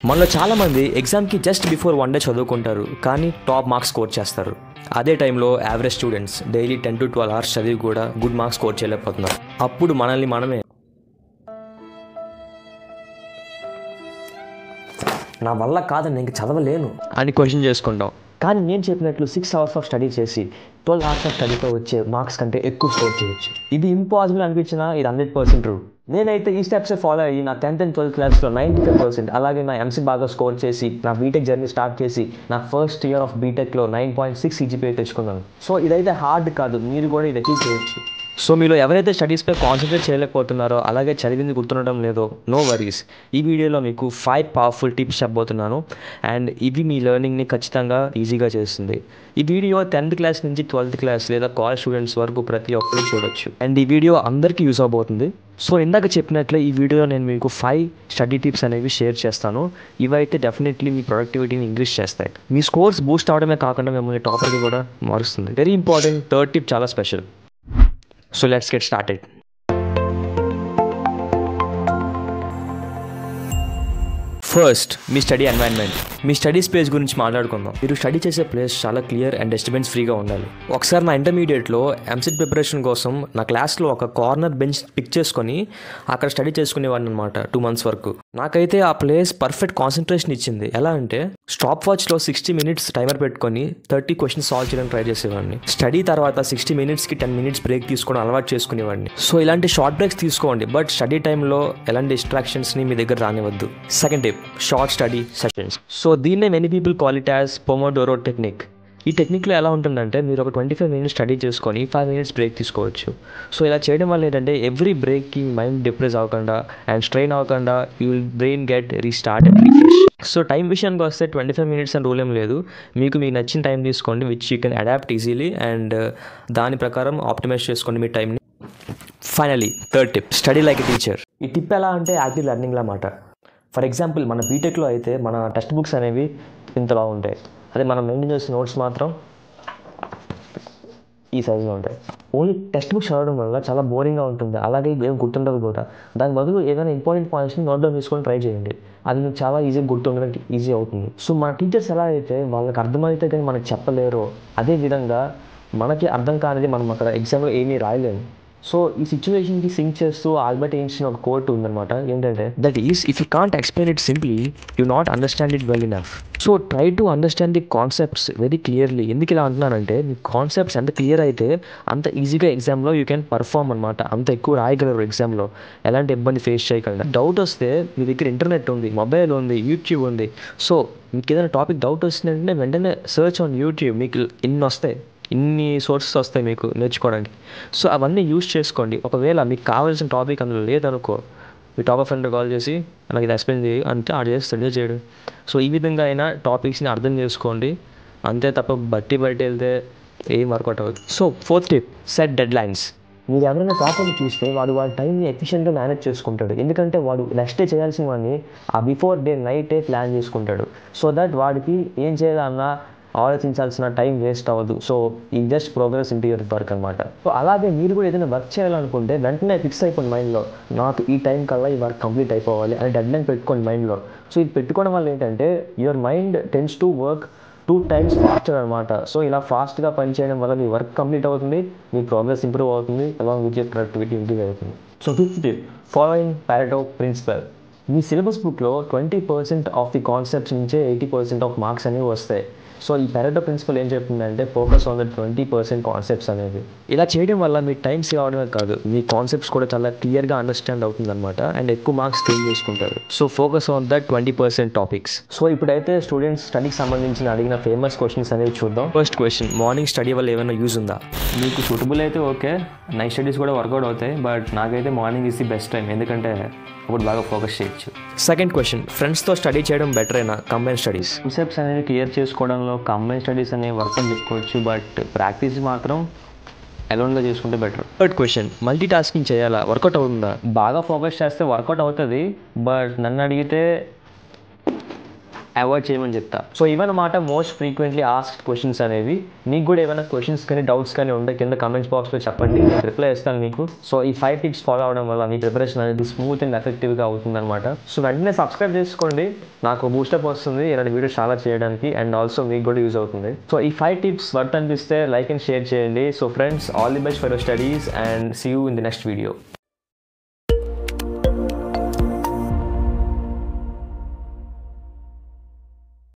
మనలో చాలామంది ఎగ్జామ్కి జస్ట్ బిఫోర్ 1 డే చదువుకుంటారు, కానీ టాప్ మార్క్స్ స్కోర్ చేస్తారు. అదే టైంలో average students daily 10 to 12 hours చదివి కూడా గుడ్ మార్క్స్ స్కోర్ చేయలేకపోతున్నారు. అప్పుడు మనల్ని మనమే నా వల్ల కాదని ఇంక చదవలేను అని క్వశ్చన్ చేసుకుంటాం. కానీ నేను చెప్పినట్లు 6 hours ఆఫ్ స్టడీ చేసి 12 hours ఆఫ్ స్టడీతో వచ్చే మార్క్స్ కంటే ఎక్కువ స్కోర్ చేయొచ్చు. ఇది ఇంపాసిబుల్ అనిపించినా ఇది 100% ట్రూ. నేనైతే ఈ స్టెప్సే ఫాలో అయ్యి నా 10th and 12th క్లాస్లో 95%, అలాగే నా ఎంసీ బాగా స్కోర్ చేసి నా బీటెక్ జర్నీ స్టార్ట్ చేసి నా ఫస్ట్ ఇయర్ ఆఫ్ బీటెక్లో 9.6 CGPA తెచ్చుకున్నాను. సో ఇదైతే హార్డ్ కాదు, మీరు కూడా ఇది అచీవ్ చేయొచ్చు. సో మీలో ఎవరైతే స్టడీస్పై కాన్సన్ట్రేట్ చేయలేకపోతున్నారో, అలాగే చదివింది గుర్తుండడం లేదో, నో వరీస్. ఈ వీడియోలో మీకు 5 పవర్ఫుల్ టిప్స్ చెప్పబోతున్నాను అండ్ ఇవి మీ లెర్నింగ్ని ఖచ్చితంగా ఈజీగా చేస్తుంది. ఈ వీడియో 10th క్లాస్ నుంచి 12th క్లాస్ లేదా కాలేజ్ స్టూడెంట్స్ వరకు ప్రతి ఒక్కరు చూడొచ్చు అండ్ ఈ వీడియో అందరికీ యూజ్ అవబోతుంది. సో ఇందాక చెప్పినట్లే ఈ వీడియోలో నేను మీకు 5 స్టడీ టిప్స్ అనేవి షేర్ చేస్తాను. ఇవైతే డెఫినెట్లీ మీ ప్రొడక్టివిటీని ఇంక్రీజ్ చేస్తాయి. మీ స్కోర్స్ బూస్ట్ అవడమే కాకుండా మిమ్మల్ని టాపర్గా కూడా మారుస్తుంది. వెరీ ఇంపార్టెంట్ థర్డ్ టిప్ చాలా special. So let's get started. First, me study environment. Me study space గురించి మాట్లాడుకుందాం. మీరు స్టడీ చేసే ప్లేస్ చాలా క్లియర్ అండ్ డిస్టర్బెన్స్ ఫ్రీగా ఉండాలి. ఒకసారి నా ఇంటర్మీడియట్లో ఎంసెట్ ప్రిపరేషన్ కోసం నా క్లాస్లో ఒక కార్నర్ బెంచ్ పిక్ చేసుకొని అక్కడ స్టడీ చేసుకునేవాడిని అనమాట 2 months వరకు. నాకైతే ఆ ప్లేస్ పర్ఫెక్ట్ కాన్సన్ట్రేషన్ ఇచ్చింది. ఎలా అంటే స్టాప్ వాచ్లో 60 minutes టైమర్ పెట్టుకొని 30 questions సాల్వ్ చేయడానికి ట్రై చేసేవాడిని. స్టడీ తర్వాత 60 minutesకి 10 minutes బ్రేక్ తీసుకోవడం అలవాటు చేసుకునేవాడిని. సో ఇలాంటి షార్ట్ బ్రేక్స్ తీసుకోండి, బట్ స్టడీ టైంలో ఎలాంటి డిస్ట్రాక్షన్స్ని మీ దగ్గర రానివద్దు. Second tip, short study sessions. So దీన్నే many people call it as pomodoro technique. ఈ టెక్నిక్లో ఎలా ఉంటుందంటే మీరు ఒక 25 minutes స్టడీ చేసుకొని 5 minutes బ్రేక్ తీసుకోవచ్చు. సో ఇలా చేయడం వల్ల ఏంటంటే ఎవ్రీ బ్రేక్కి మైండ్ డిప్రెస్ అవ్వకుండా అండ్ స్ట్రెయిన్ అవ్వకుండా you will brain get restart and refresh. So time విషయానికి వస్తే 25 minutes అని రూల్ ఏం లేదు. మీకు నచ్చిన టైం తీసుకోండి, which you can adapt easily and దాని ప్రకారం ఆప్టిమైజ్ చేసుకోండి మీ టైంని. Finally third tip, study like a teacher. ఈ టిప్ ఎలా అంటే యాక్టివ్ లెర్నింగ్లా మాట. ఫర్ ఎగ్జాంపుల్ మన బీటెక్లో అయితే మన టెక్స్ట్ బుక్స్ అనేవి ఇంతలా ఉంటాయి. అదే మనం మెయింటైన్ చేసే నోట్స్ మాత్రం ఈ సైజులో ఉంటాయి. ఓన్లీ టెక్స్ట్ బుక్స్ చదవడం వల్ల చాలా బోరింగ్గా ఉంటుంది, అలాగే ఏం గుర్తుండదు కూడా. దాని బదులు ఏదైనా ఇంపార్టెంట్ పాయింట్స్ని నోట్ డౌన్ చేసుకొని ట్రై చేయండి. అది మీకు చాలా ఈజీగా గుర్తుండడానికి ఈజీ అవుతుంది. సో మన టీచర్స్ ఎలా అయితే వాళ్ళకి అర్థమైతే కానీ మనకు చెప్పలేరో, అదేవిధంగా మనకి అర్థం కానిది మనం అక్కడ ఎగ్జామ్లో ఏమీ రాయలేము. సో ఈ సిచ్యువేషన్కి సింక్ చేస్తూ ఆల్బర్ట్ ఐన్స్టీన్ ఒక కోట్ ఉందన్నమాట. ఏంటంటే that is if you can't explain it simply you not understand it well enough. So try to understand the concepts very clearly. ఎందుకు ఇలా అంటున్నానంటే మీ కాన్సెప్ట్స్ ఎంత క్లియర్ అయితే అంత ఈజీగా ఎగ్జామ్లో యూ కెన్ పర్ఫార్మ్ అనమాట. అంత ఎక్కువ రాయగలరు ఎగ్జామ్లో, ఎలాంటి ఇబ్బంది ఫేస్ చేయగలరు. డౌట్ వస్తే మీ దగ్గర ఇంటర్నెట్ ఉంది, మొబైల్ ఉంది, యూట్యూబ్ ఉంది. సో మీకు ఏదైనా టాపిక్ డౌట్ వస్తుందంటే వెంటనే సర్చ్ ఆన్ యూట్యూబ్, మీకు ఇన్ని సోర్సెస్ వస్తాయి మీకు నేర్చుకోవడానికి. సో అవన్నీ యూజ్ చేసుకోండి. ఒకవేళ మీకు కావాల్సిన టాపిక్ అందులో లేదనుకో, మీ టాపర్ ఫ్రెండ్ కాల్ చేసి నాకు ఇది ఎక్స్ప్లెయిన్ చేయి అంటే ఆడ చేస్తాడు చేయడు. సో ఈ విధంగా అయినా టాపిక్స్ని అర్థం చేసుకోండి, అంతే తప్ప బట్టి వెళ్తే ఏం వర్కౌట్ అవ్వదు. So fourth tip, set dead lines. మీరు ఎవరైనా టాపర్ని చూస్తే వాడి టైంని ఎఫిషియెంట్గా మేనేజ్ చేసుకుంటాడు. ఎందుకంటే వాడు నెక్స్ట్ డే చేయాల్సిన వాడిని ఆ బిఫోర్ డే నైటే ప్లాన్ చేసుకుంటాడు. సో దట్ వాడికి ఏం చేయాలన్నా ఆలోచించాల్సిన టైం వేస్ట్ అవ్వదు. సో ఈ just progress into your work అనమాట. సో అలాగే మీరు కూడా ఏదైనా వర్క్ చేయాలనుకుంటే వెంటనే ఫిక్స్ అయిపోయింది మైండ్లో, నాకు ఈ టైం కల్లా ఈ వర్క్ కంప్లీట్ అయిపోవాలి అని డెడ్ లైన్ పెట్టుకోండి మైండ్లో. సో ఇది పెట్టుకోవడం వల్ల ఏంటంటే your mind tends to work 2 times faster అనమాట. సో ఇలా ఫాస్ట్గా పనిచేయడం వల్ల మీ వర్క్ కంప్లీట్ అవుతుంది, మీ ప్రోగ్రెస్ ఇంప్రూవ్ అవుతుంది, along with your productivity improve అవుతుంది. So fifth tip, following Pareto principle. మీ సిలబస్ బుక్లో 20% ఆఫ్ ది కాన్సెప్ట్స్ నుంచే 80% ఆఫ్ మార్క్స్ అనేవి వస్తాయి. సో ఈ పారెటో ప్రిన్సిపల్ ఏం చెప్తుందంటే ఫోకస్ ఆన్ ద 20% కాన్సెప్ట్స్ అనేది. ఇలా చేయడం వల్ల మీ టైం సేవ్ అవడమే కాదు, మీ కాన్సెప్ట్స్ కూడా చాలా క్లియర్గా అండర్స్టాండ్ అవుతుంది అనమాట అండ్ ఎక్కువ మార్క్స్ గెయిన్ చేసుకుంటారు. So focus on the 20% topics. So ఇప్పుడైతే స్టూడెంట్స్ స్టడీకి సంబంధించిన అడిగిన ఫేమస్ క్వశ్చన్స్ అనేవి చూద్దాం. ఫస్ట్ క్వశ్చన్, మార్నింగ్ స్టడీ వల్ల ఏమైనా యూజ్ ఉందా? మీకు సూటబుల్ అయితే ఓకే, నైట్ స్టడీస్ కూడా వర్కౌట్ అవుతాయి, బట్ నాకైతే morning is the best time, ఎందుకంటే అప్పుడు బాగా ఫోకస్ చేయొచ్చు. సెకండ్ క్వశ్చన్, ఫ్రెండ్స్తో స్టడీ చేయడం బెటర్ అయినా కంబైన్ స్టడీస్? కాన్సెప్ట్స్ అనేవి క్లియర్ చేసుకోవడంలో కంబైన్ స్టడీస్ అనేవి వర్క్ అని చెప్పుకోవచ్చు, బట్ ప్రాక్టీస్ మాత్రం అలోన్గా చేసుకుంటే better. Third question, multi tasking చేయాలా, వర్కౌట్ అవుతుందా? బాగా ఫోకస్ చేస్తే వర్కౌట్ అవుతుంది, బట్ నన్ను అడిగితే అవాయిడ్ చేయమని చెప్తా. సో ఇవన్నమాట మోస్ట్ ఫ్రీక్వెంట్లీ ఆస్క్డ్ క్వశ్చన్స్ అనేవి. మీకు కూడా ఏమైనా క్వశ్చన్స్ కానీ డౌట్స్ కానీ ఉంటే కింద కమెంట్స్ బాక్స్లో చెప్పండి, నేను రిప్లై ఇస్తాను మీకు. సో ఈ 5 టిప్స్ ఫాలో అవడం వల్ల మీ ప్రిపరేషన్ అనేది స్మూత్ అండ్ ఎఫెక్టివ్గా అవుతుందన్నమాట. సో వెంటనే సబ్స్క్రైబ్ చేసుకోండి, నాకు బూస్టప్ వస్తుంది ఇలాంటి వీడియోస్ చాలా చేయడానికి, అండ్ ఆల్సో మీకు కూడా యూజ్ అవుతుంది. సో ఈ 5 టిప్స్ వర్త్ అనిపిస్తే లైక్ అండ్ షేర్ చేయండి. So friends, all the best for your studies and see you in the next video.